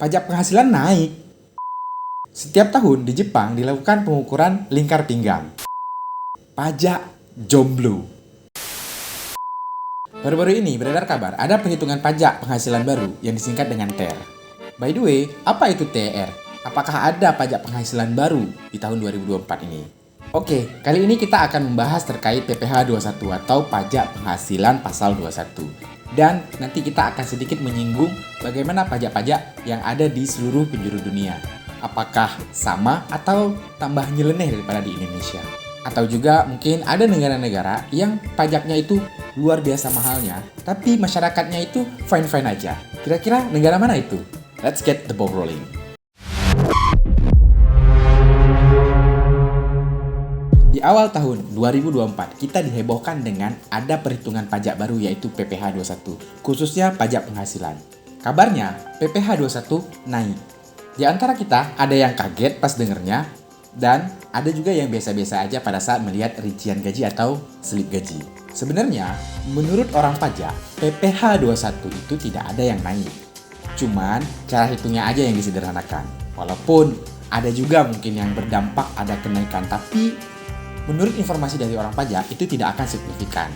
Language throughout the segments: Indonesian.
pajak penghasilan naik. Setiap tahun di Jepang dilakukan pengukuran lingkar pinggang. Pajak jomblo. Baru-baru ini beredar kabar ada perhitungan pajak penghasilan baru yang disingkat dengan TER. By the way, apa itu TER? Apakah ada pajak penghasilan baru di tahun 2024 ini? Oke, kali ini kita akan membahas terkait PPh 21 atau pajak penghasilan pasal 21. Dan nanti kita akan sedikit menyinggung bagaimana pajak-pajak yang ada di seluruh penjuru dunia. Apakah sama atau tambah nyeleneh daripada di Indonesia? Atau juga mungkin ada negara-negara yang pajaknya itu luar biasa mahalnya, tapi masyarakatnya itu fine-fine aja. Kira-kira negara mana itu? Let's get the ball rolling. Di awal tahun 2024, kita dihebohkan dengan ada perhitungan pajak baru yaitu PPh 21, khususnya pajak penghasilan. Kabarnya, PPh 21 naik. Di antara kita, ada yang kaget pas dengernya, dan ada juga yang biasa-biasa aja pada saat melihat rincian gaji atau slip gaji. Sebenarnya, menurut orang pajak, PPh 21 itu tidak ada yang naik. Cuman, cara hitungnya aja yang disederhanakan. Walaupun ada juga mungkin yang berdampak ada kenaikan, tapi menurut informasi dari orang pajak itu tidak akan signifikan.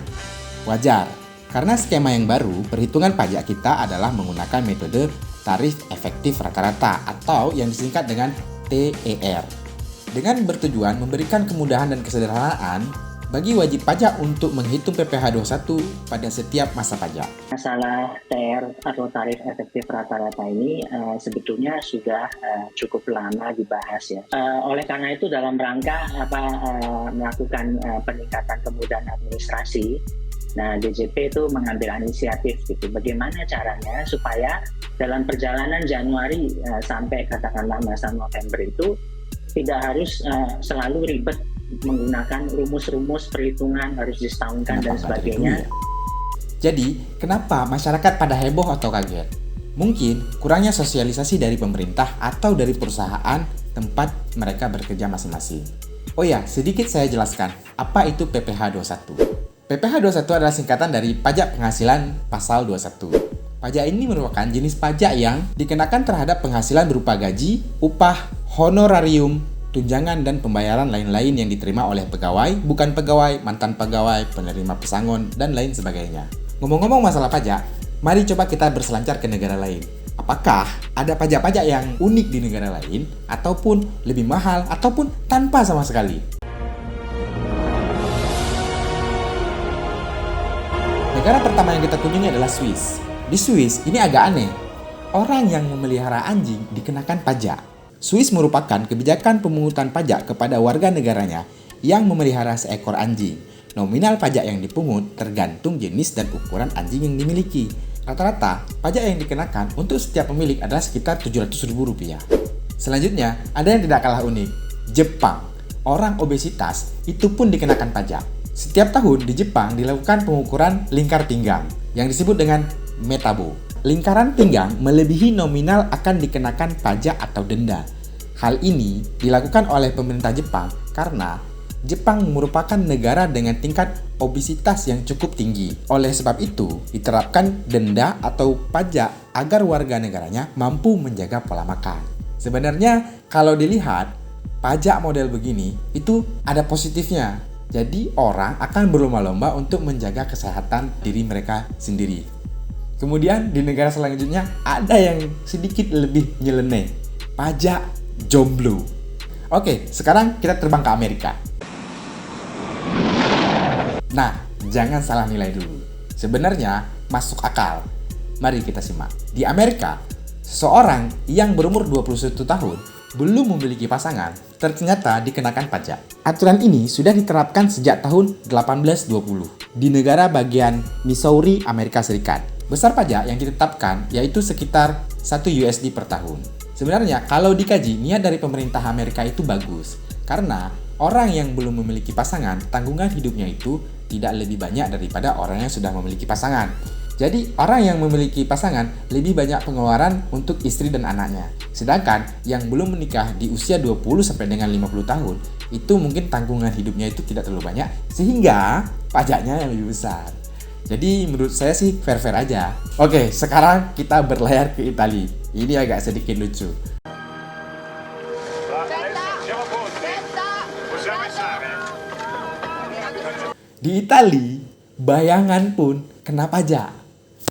Wajar, karena skema yang baru, perhitungan pajak kita adalah menggunakan metode tarif efektif rata-rata atau yang disingkat dengan TER. Dengan bertujuan memberikan kemudahan dan kesederhanaan bagi wajib pajak untuk menghitung PPh 21 pada setiap masa pajak. Masalah TER atau tarif efektif rata-rata ini sebetulnya sudah cukup lama dibahas ya. Oleh karena itu dalam rangka melakukan peningkatan kemudahan administrasi, nah DJP itu mengambil inisiatif gitu. Bagaimana caranya supaya dalam perjalanan Januari sampai katakanlah masa November itu tidak harus selalu ribet menggunakan rumus-rumus perhitungan harus disetahunkan dan sebagainya. Jadi, kenapa masyarakat pada heboh atau kaget? Mungkin kurangnya sosialisasi dari pemerintah atau dari perusahaan tempat mereka bekerja masing-masing. Oh ya, sedikit saya jelaskan, apa itu PPh 21? PPh 21 adalah singkatan dari pajak penghasilan pasal 21. Pajak ini merupakan jenis pajak yang dikenakan terhadap penghasilan berupa gaji, upah, honorarium, tunjangan, dan pembayaran lain-lain yang diterima oleh pegawai, bukan pegawai, mantan pegawai, penerima pesangon, dan lain sebagainya. Ngomong-ngomong masalah pajak, mari coba kita berselancar ke negara lain. Apakah ada pajak-pajak yang unik di negara lain, ataupun lebih mahal, ataupun tanpa sama sekali? Negara pertama yang kita kunjungi adalah Swiss. Di Swiss, ini agak aneh. Orang yang memelihara anjing dikenakan pajak. Swiss merupakan kebijakan pemungutan pajak kepada warga negaranya yang memelihara seekor anjing. Nominal pajak yang dipungut tergantung jenis dan ukuran anjing yang dimiliki. Rata-rata, pajak yang dikenakan untuk setiap pemilik adalah sekitar Rp700.000. Selanjutnya, ada yang tidak kalah unik. Jepang. Orang obesitas itu pun dikenakan pajak. Setiap tahun di Jepang dilakukan pengukuran lingkar pinggang yang disebut dengan metabo. Lingkaran pinggang melebihi nominal akan dikenakan pajak atau denda. Hal ini dilakukan oleh pemerintah Jepang karena Jepang merupakan negara dengan tingkat obesitas yang cukup tinggi. Oleh sebab itu, diterapkan denda atau pajak agar warga negaranya mampu menjaga pola makan. Sebenarnya, kalau dilihat, pajak model begini itu ada positifnya. Jadi, orang akan berlomba-lomba untuk menjaga kesehatan diri mereka sendiri. Kemudian di negara selanjutnya ada yang sedikit lebih nyeleneh, pajak jomblo. Oke, sekarang kita terbang ke Amerika. Nah, jangan salah nilai dulu. Sebenarnya masuk akal. Mari kita simak. Di Amerika, seseorang yang berumur 21 tahun belum memiliki pasangan ternyata dikenakan pajak. Aturan ini sudah diterapkan sejak tahun 1820 di negara bagian Missouri, Amerika Serikat. Besar pajak yang ditetapkan yaitu sekitar $1 per tahun. Sebenarnya kalau dikaji, niat dari pemerintah Amerika itu bagus. Karena orang yang belum memiliki pasangan, tanggungan hidupnya itu tidak lebih banyak daripada orang yang sudah memiliki pasangan. Jadi orang yang memiliki pasangan lebih banyak pengeluaran untuk istri dan anaknya. Sedangkan yang belum menikah di usia 20 sampai dengan 50 tahun, itu mungkin tanggungan hidupnya itu tidak terlalu banyak, sehingga pajaknya yang lebih besar. Jadi menurut saya sih fair-fair aja. Oke, sekarang kita berlayar ke Italia. Ini agak sedikit lucu. Di Italia, bayangan pun kena pajak.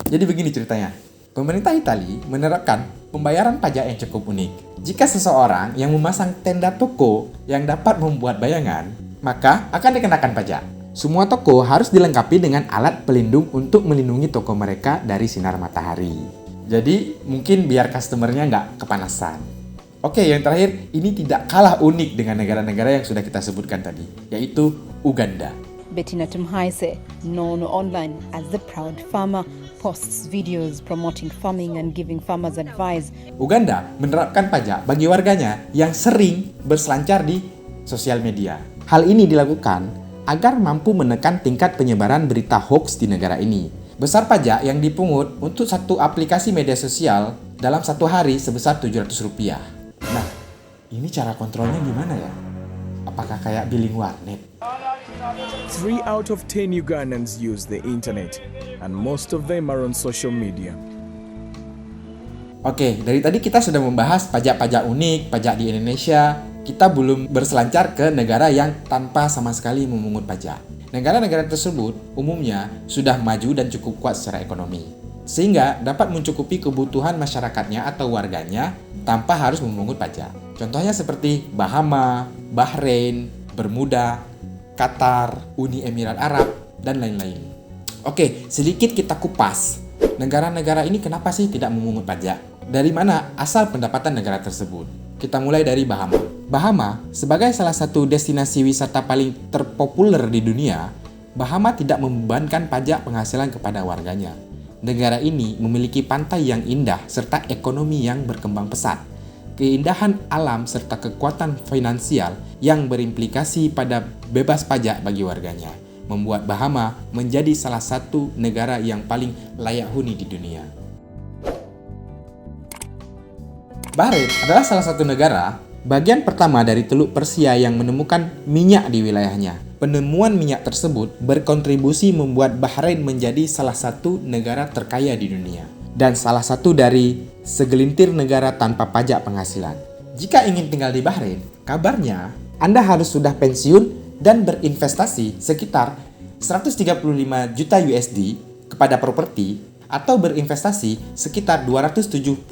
Jadi begini ceritanya. Pemerintah Italia menerapkan pembayaran pajak yang cukup unik. Jika seseorang yang memasang tenda toko yang dapat membuat bayangan, maka akan dikenakan pajak. Semua toko harus dilengkapi dengan alat pelindung untuk melindungi toko mereka dari sinar matahari. Jadi mungkin biar customernya nggak kepanasan. Oke, yang terakhir, ini tidak kalah unik dengan negara-negara yang sudah kita sebutkan tadi, yaitu Uganda. Bettina Tumhaise, known online as the Proud Farmer, posts videos promoting farming and giving farmers advice. Uganda menerapkan pajak bagi warganya yang sering berselancar di sosial media. Hal ini dilakukan agar mampu menekan tingkat penyebaran berita hoax di negara ini. Besar pajak yang dipungut untuk satu aplikasi media sosial dalam satu hari sebesar Rp700. Nah, ini cara kontrolnya gimana ya? Apakah kayak billing warnet? 3 out of 10 Ugandans use the internet, and most of them are on social media. Oke, dari tadi kita sudah membahas pajak-pajak unik, pajak di Indonesia. Kita belum berselancar ke negara yang tanpa sama sekali memungut pajak. Negara-negara tersebut umumnya sudah maju dan cukup kuat secara ekonomi, sehingga dapat mencukupi kebutuhan masyarakatnya atau warganya tanpa harus memungut pajak. Contohnya seperti Bahama, Bahrain, Bermuda, Qatar, Uni Emirat Arab, dan lain-lain. Oke, sedikit kita kupas. Negara-negara ini kenapa sih tidak memungut pajak? Dari mana asal pendapatan negara tersebut? Kita mulai dari Bahama. Bahama, sebagai salah satu destinasi wisata paling terpopuler di dunia, Bahama tidak membebankan pajak penghasilan kepada warganya. Negara ini memiliki pantai yang indah serta ekonomi yang berkembang pesat. Keindahan alam serta kekuatan finansial yang berimplikasi pada bebas pajak bagi warganya membuat Bahama menjadi salah satu negara yang paling layak huni di dunia. Bahrain adalah salah satu negara bagian pertama dari Teluk Persia yang menemukan minyak di wilayahnya. Penemuan minyak tersebut berkontribusi membuat Bahrain menjadi salah satu negara terkaya di dunia dan salah satu dari segelintir negara tanpa pajak penghasilan. Jika ingin tinggal di Bahrain, kabarnya Anda harus sudah pensiun dan berinvestasi sekitar 135 juta USD kepada properti atau berinvestasi sekitar 270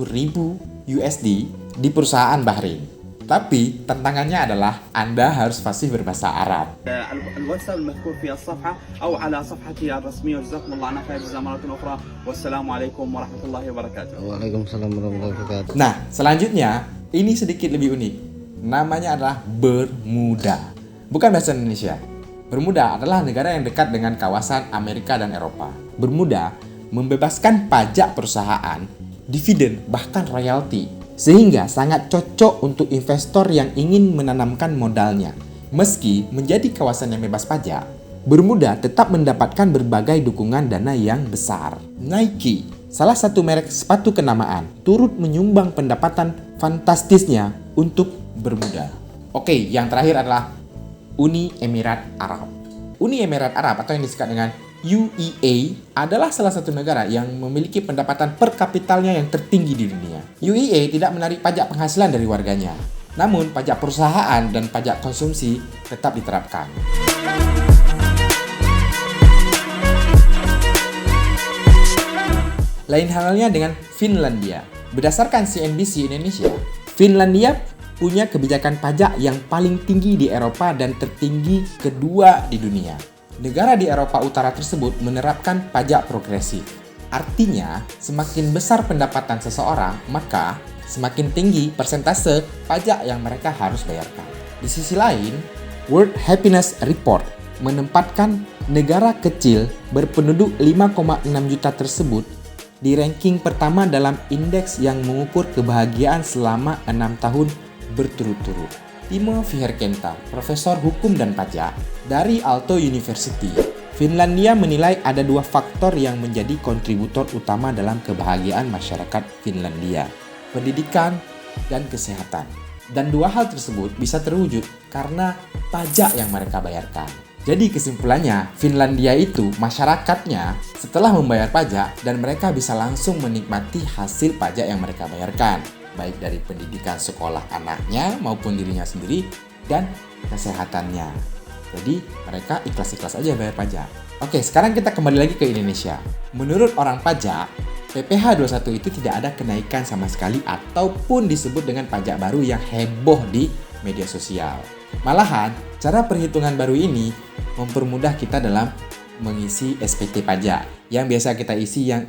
ribu USD di perusahaan Bahrain. Tapi tantangannya adalah Anda harus fasih berbahasa Arab. الواتساب المذكور في الصفحة أو على صفحتي الرسمية وجزاكم الله عنا خير جزاء مرة أخرى والسلام عليكم ورحمة الله وبركاته. Waalaikumsalam warahmatullahi wabarakatuh. Nah, selanjutnya ini sedikit lebih unik. Namanya adalah Bermuda. Bukan bahasa Indonesia. Bermuda adalah negara yang dekat dengan kawasan Amerika dan Eropa. Bermuda membebaskan pajak perusahaan, dividen, bahkan royalti, sehingga sangat cocok untuk investor yang ingin menanamkan modalnya. Meski menjadi kawasan yang bebas pajak, Bermuda tetap mendapatkan berbagai dukungan dana yang besar. Nike, salah satu merek sepatu kenamaan, turut menyumbang pendapatan fantastisnya untuk Bermuda. Oke, yang terakhir adalah Uni Emirat Arab. Uni Emirat Arab atau yang disingkat dengan UEA adalah salah satu negara yang memiliki pendapatan per kapitalnya yang tertinggi di dunia. UEA tidak menarik pajak penghasilan dari warganya, namun pajak perusahaan dan pajak konsumsi tetap diterapkan. Lain halnya dengan Finlandia. Berdasarkan CNBC Indonesia, Finlandia punya kebijakan pajak yang paling tinggi di Eropa dan tertinggi kedua di dunia. Negara di Eropa Utara tersebut menerapkan pajak progresif. Artinya, semakin besar pendapatan seseorang, maka semakin tinggi persentase pajak yang mereka harus bayarkan. Di sisi lain, World Happiness Report menempatkan negara kecil berpenduduk 5,6 juta tersebut di ranking pertama dalam indeks yang mengukur kebahagiaan selama 6 tahun berturut-turut. Timo Viherkenta, Profesor Hukum dan Pajak dari Aalto University, Finlandia menilai ada dua faktor yang menjadi kontributor utama dalam kebahagiaan masyarakat Finlandia, pendidikan dan kesehatan. Dan dua hal tersebut bisa terwujud karena pajak yang mereka bayarkan. Jadi kesimpulannya, Finlandia itu masyarakatnya setelah membayar pajak dan mereka bisa langsung menikmati hasil pajak yang mereka bayarkan, baik dari pendidikan sekolah anaknya maupun dirinya sendiri dan kesehatannya. Jadi mereka ikhlas-ikhlas aja bayar pajak. Oke, sekarang kita kembali lagi ke Indonesia. Menurut orang pajak, PPh 21 itu tidak ada kenaikan sama sekali ataupun disebut dengan pajak baru yang heboh di media sosial. Malahan, cara perhitungan baru ini mempermudah kita dalam mengisi SPT pajak yang biasa kita isi yang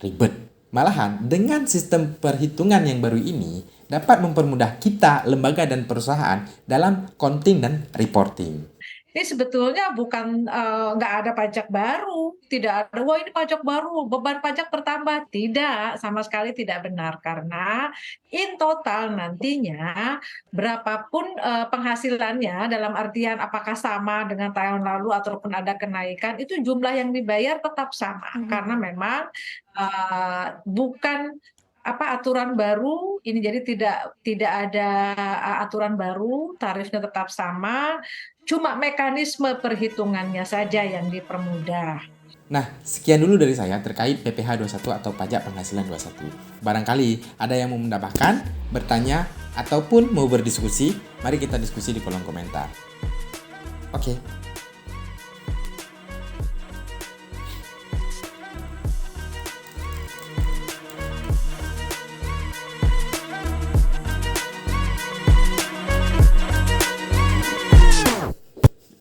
ribet. Malahan, dengan sistem perhitungan yang baru ini dapat mempermudah kita, lembaga dan perusahaan dalam counting dan reporting. Ini sebetulnya bukan nggak ada pajak baru, tidak ada, wah ini pajak baru, beban pajak bertambah. Tidak, sama sekali tidak benar. Karena in total nantinya berapapun penghasilannya, dalam artian apakah sama dengan tahun lalu ataupun ada kenaikan, itu jumlah yang dibayar tetap sama. Karena memang bukan aturan baru ini, jadi tidak ada aturan baru, tarifnya tetap sama, cuma mekanisme perhitungannya saja yang dipermudah. Nah, sekian dulu dari saya terkait PPh 21 atau pajak penghasilan 21. Barangkali ada yang mau menambahkan, bertanya, ataupun mau berdiskusi, mari kita diskusi di kolom komentar. Oke.